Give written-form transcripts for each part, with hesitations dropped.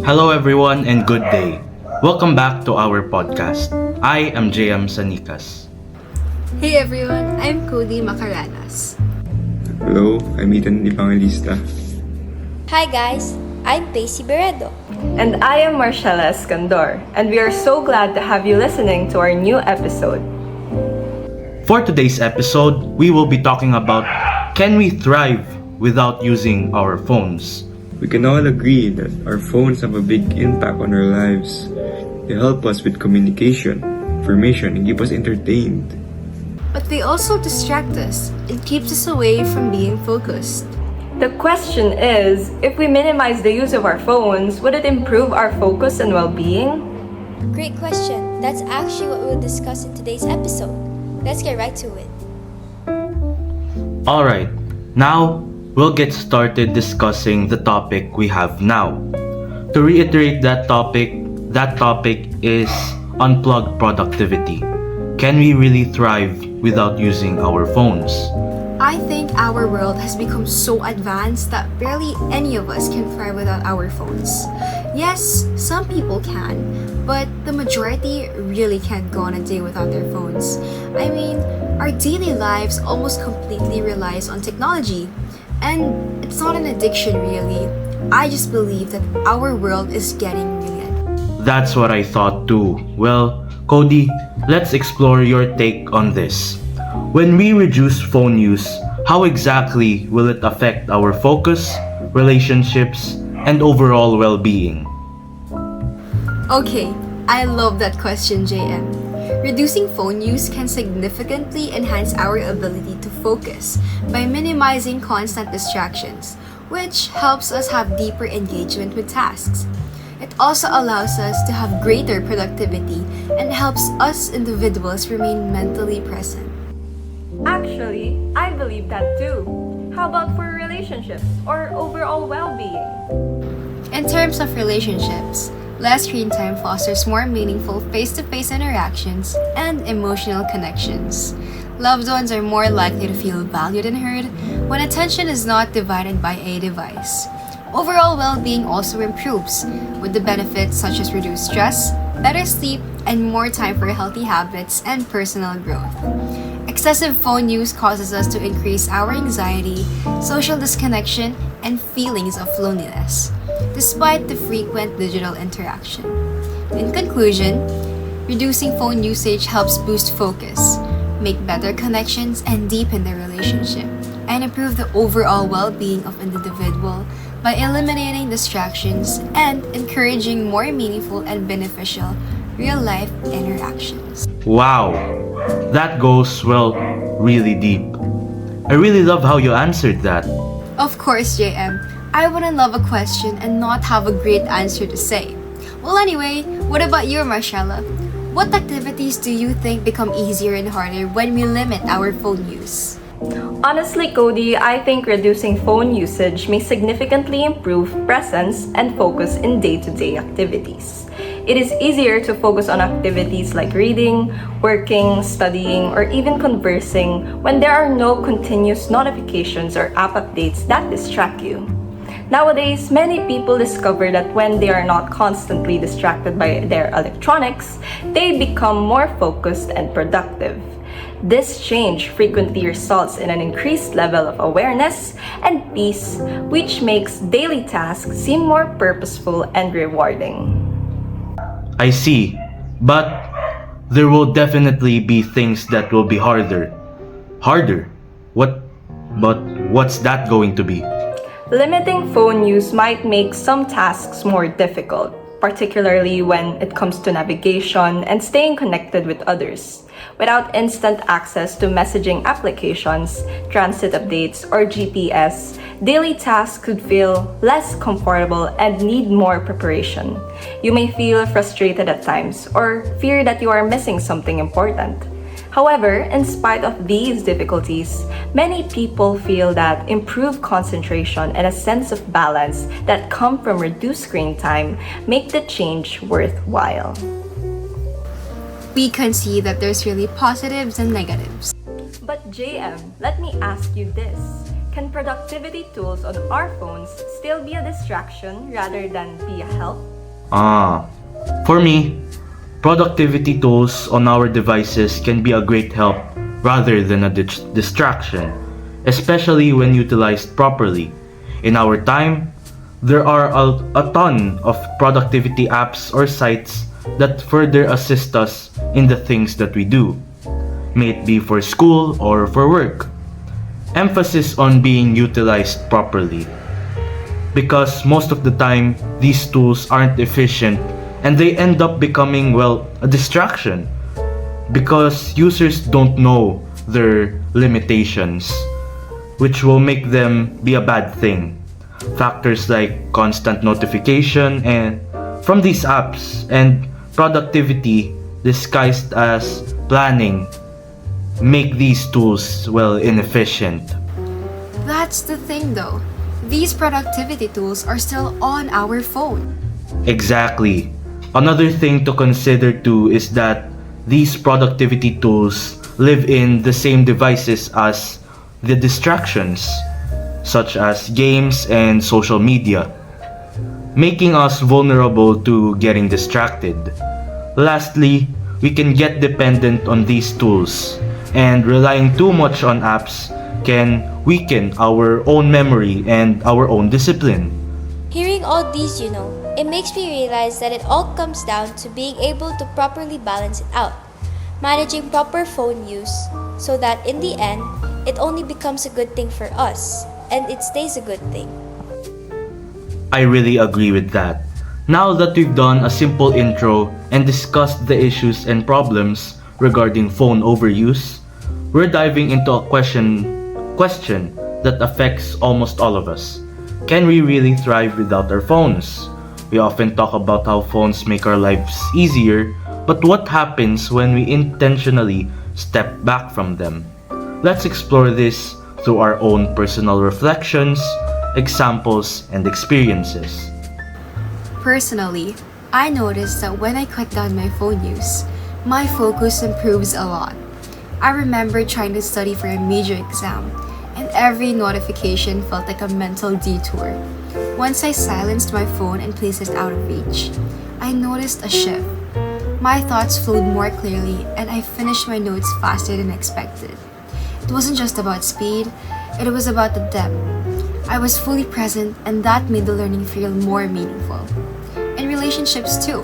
Hello, everyone, and good day. Welcome back to our podcast. I am JM Sanikas. Hey everyone, I'm Cody Macaranas. Hello, I'm Ethan Evangelista. Hi guys, I'm Pacey Beredo. And I am Marcella Escandor, and we are so glad to have you listening to our new episode. For today's episode, we will be talking about can we thrive without using our phones? We can all agree that our phones have a big impact on our lives. They help us with communication, information, and keep us entertained. But they also distract us. It keeps us away from being focused. The question is, if we minimize the use of our phones, would it improve our focus and well-being? Great question. That's actually what we'll discuss in today's episode. Let's get right to it. Alright, now we'll get started discussing the topic we have now. To reiterate that topic is unplugged productivity. Can we really thrive without using our phones? I think our world has become so advanced that barely any of us can thrive without our phones. Yes, some people can, but the majority really can't go on a day without their phones. I mean, our daily lives almost completely relies on technology. And it's not an addiction really. I just believe that our world is getting really advanced. That's what I thought too. Well, Cody, let's explore your take on this. When we reduce phone use, how exactly will it affect our focus, relationships, and overall well-being? Okay, I love that question, JM. Reducing phone use can significantly enhance our ability to focus by minimizing constant distractions, which helps us have deeper engagement with tasks. It also allows us to have greater productivity and helps us individuals remain mentally present. Actually, I believe that too. How about for relationships or overall well-being? In terms of relationships, less screen time fosters more meaningful face-to-face interactions and emotional connections. Loved ones are more likely to feel valued and heard when attention is not divided by a device. Overall well-being also improves, with the benefits such as reduced stress, better sleep, and more time for healthy habits and personal growth. Excessive phone use causes us to increase our anxiety, social disconnection, and feelings of loneliness, despite the frequent digital interaction. In conclusion, reducing phone usage helps boost focus, make better connections, and deepen the relationship, and improve the overall well-being of an individual by eliminating distractions and encouraging more meaningful and beneficial real-life interactions. Wow, that goes, well, really deep. I really love how you answered that. Of course, JM. I wouldn't love a question and not have a great answer to say. Well, anyway, what about you, Marcella? What activities do you think become easier and harder when we limit our phone use? Honestly, Cody, I think reducing phone usage may significantly improve presence and focus in day-to-day activities. It is easier to focus on activities like reading, working, studying, or even conversing when there are no continuous notifications or app updates that distract you. Nowadays, many people discover that when they are not constantly distracted by their electronics, they become more focused and productive. This change frequently results in an increased level of awareness and peace, which makes daily tasks seem more purposeful and rewarding. I see, but there will definitely be things that will be harder. Harder? What's that going to be? Limiting phone use might make some tasks more difficult, particularly when it comes to navigation and staying connected with others. Without instant access to messaging applications, transit updates, or GPS, daily tasks could feel less comfortable and need more preparation. You may feel frustrated at times or fear that you are missing something important. However, in spite of these difficulties, many people feel that improved concentration and a sense of balance that come from reduced screen time make the change worthwhile. We can see that there's really positives and negatives. But JM, let me ask you this. can productivity tools on our phones still be a distraction rather than be a help? For me, productivity tools on our devices can be a great help rather than a distraction, especially when utilized properly. In our time, there are a ton of productivity apps or sites that further assist us in the things that we do, may it be for school or for work. Emphasis on being utilized properly, because most of the time these tools aren't efficient and they end up becoming, well, a distraction because users don't know their limitations, which will make them be a bad thing. Factors like constant notification and from these apps and productivity disguised as planning make these tools, well, inefficient. That's the thing though. These productivity tools are still on our phone. Exactly. Another thing to consider too is that these productivity tools live in the same devices as the distractions, such as games and social media, making us vulnerable to getting distracted. Lastly, we can get dependent on these tools, and relying too much on apps can weaken our own memory and our own discipline. Hearing all these, it makes me realize that it all comes down to being able to properly balance it out, managing proper phone use so that in the end, it only becomes a good thing for us and it stays a good thing. I really agree with that. Now that we've done a simple intro and discussed the issues and problems regarding phone overuse, we're diving into a question that affects almost all of us. Can we really thrive without our phones? We often talk about how phones make our lives easier, but what happens when we intentionally step back from them? Let's explore this through our own personal reflections, examples, and experiences. Personally, I noticed that when I cut down my phone use, my focus improves a lot. I remember trying to study for a major exam, and every notification felt like a mental detour. Once I silenced my phone and placed it out of reach, I noticed a shift. My thoughts flowed more clearly, and I finished my notes faster than expected. It wasn't just about speed, it was about the depth. I was fully present, and that made the learning feel more meaningful. In relationships too,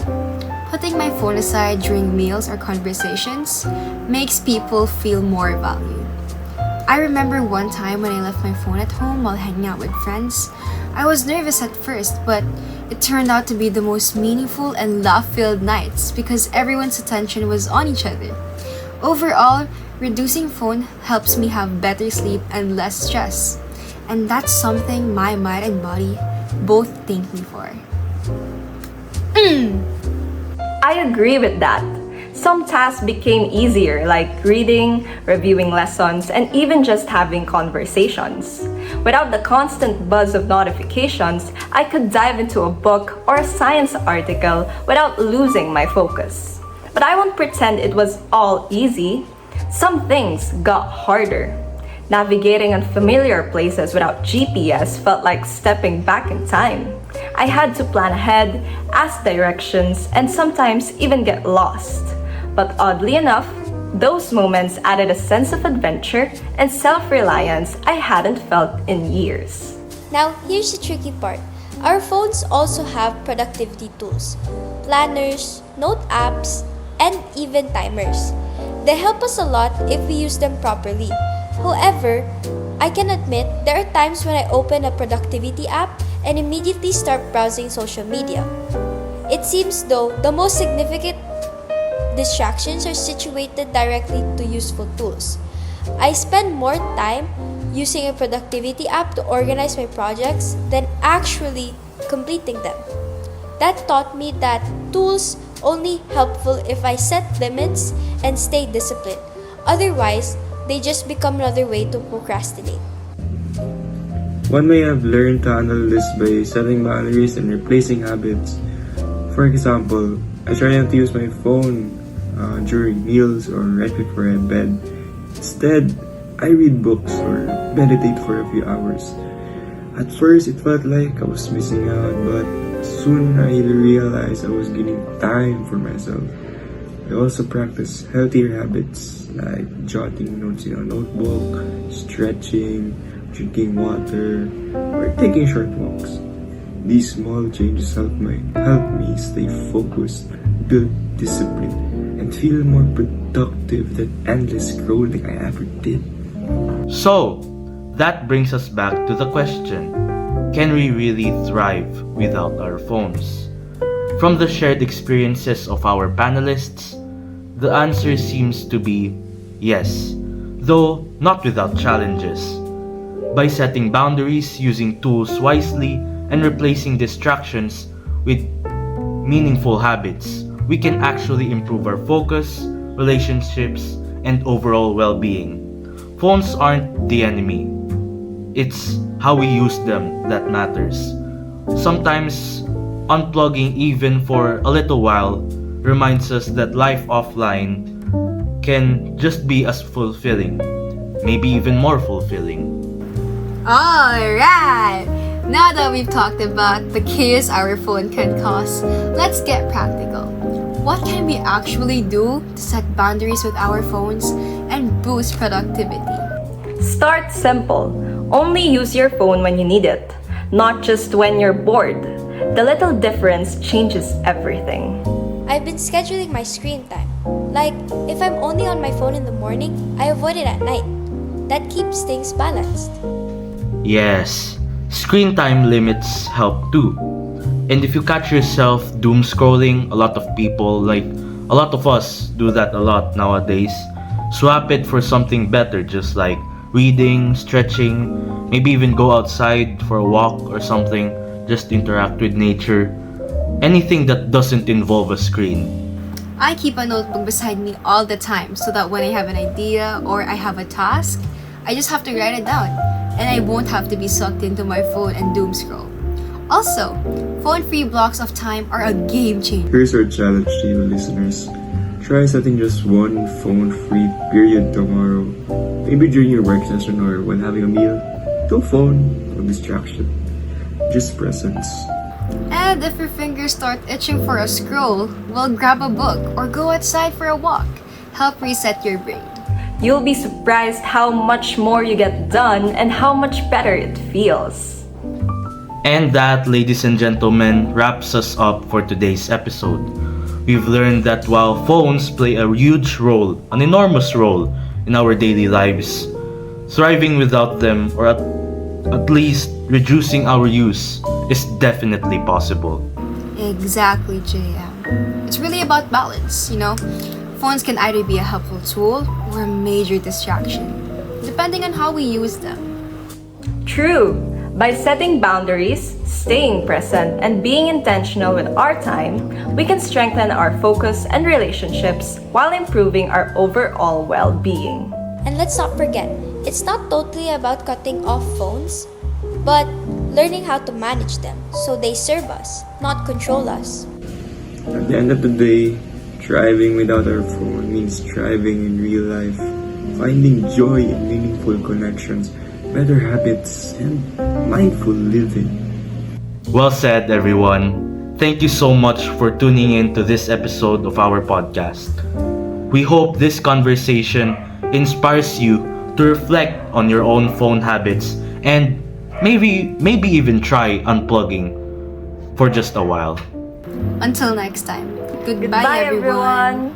putting my phone aside during meals or conversations makes people feel more valued. I remember one time when I left my phone at home while hanging out with friends. I was nervous at first, but it turned out to be the most meaningful and laugh-filled nights because everyone's attention was on each other. Overall, reducing phone helps me have better sleep and less stress. And that's something my mind and body both thank me for. I agree with that. Some tasks became easier, like reading, reviewing lessons, and even just having conversations. Without the constant buzz of notifications, I could dive into a book or a science article without losing my focus. But I won't pretend it was all easy. Some things got harder. Navigating unfamiliar places without GPS felt like stepping back in time. I had to plan ahead, ask directions, and sometimes even get lost. But oddly enough, those moments added a sense of adventure and self-reliance I hadn't felt in years. Now, here's the tricky part. Our phones also have productivity tools, planners, note apps, and even timers. They help us a lot if we use them properly. However, I can admit there are times when I open a productivity app and immediately start browsing social media. It seems though the most significant distractions are situated directly to useful tools. I spend more time using a productivity app to organize my projects than actually completing them. That taught me that tools only helpful if I set limits and stay disciplined. Otherwise, they just become another way to procrastinate. One way I've learned to handle this by setting boundaries and replacing habits. For example, I try not to use my phone during meals or right before I bed. Instead, I read books or meditate for a few hours. At first, it felt like I was missing out, but soon I realized I was getting time for myself. I also practice healthier habits like jotting notes in a notebook, stretching, drinking water, or taking short walks. These small changes help me stay focused, build discipline, and feel more productive than endless scrolling I ever did. So, that brings us back to the question, can we really thrive without our phones? From the shared experiences of our panelists, the answer seems to be yes, though not without challenges. By setting boundaries, using tools wisely, and replacing distractions with meaningful habits, we can actually improve our focus, relationships, and overall well-being. Phones aren't the enemy. It's how we use them that matters. Sometimes, unplugging even for a little while reminds us that life offline can just be as fulfilling, maybe even more fulfilling. Alright! Now that we've talked about the chaos our phone can cause, let's get practical. What can we actually do to set boundaries with our phones and boost productivity? Start simple. Only use your phone when you need it, not just when you're bored. The little difference changes everything. I've been scheduling my screen time. Like, if I'm only on my phone in the morning, I avoid it at night. That keeps things balanced. Yes, screen time limits help too. And if you catch yourself doom scrolling, a lot of people, like a lot of us, do that a lot nowadays. Swap it for something better, just like reading, stretching, maybe even go outside for a walk or something, just interact with nature. Anything that doesn't involve a screen. I keep a notebook beside me all the time so that when I have an idea or I have a task, I just have to write it down and I won't have to be sucked into my phone and doom scroll. Also, phone-free blocks of time are a game changer. Here's our challenge to you listeners. Try setting just one phone-free period tomorrow. Maybe during your work session or when having a meal. No phone, no distraction. Just presence. And if your fingers start itching for a scroll, well, grab a book or go outside for a walk. Help reset your brain. You'll be surprised how much more you get done and how much better it feels. And that, ladies and gentlemen, wraps us up for today's episode. We've learned that while phones play a huge role, an enormous role, in our daily lives, thriving without them, or at least reducing our use, is definitely possible. Exactly, JM. It's really about balance, you know? Phones can either be a helpful tool or a major distraction, depending on how we use them. True. By setting boundaries, staying present, and being intentional with our time, we can strengthen our focus and relationships while improving our overall well-being. And let's not forget, it's not totally about cutting off phones, but learning how to manage them so they serve us, not control us. At the end of the day, thriving without our phone means thriving in real life, finding joy in meaningful connections, better habits, and mindful living. Well said, everyone. Thank you so much for tuning in to this episode of our podcast. We hope this conversation inspires you to reflect on your own phone habits and maybe even try unplugging for just a while. Until next time, goodbye everyone.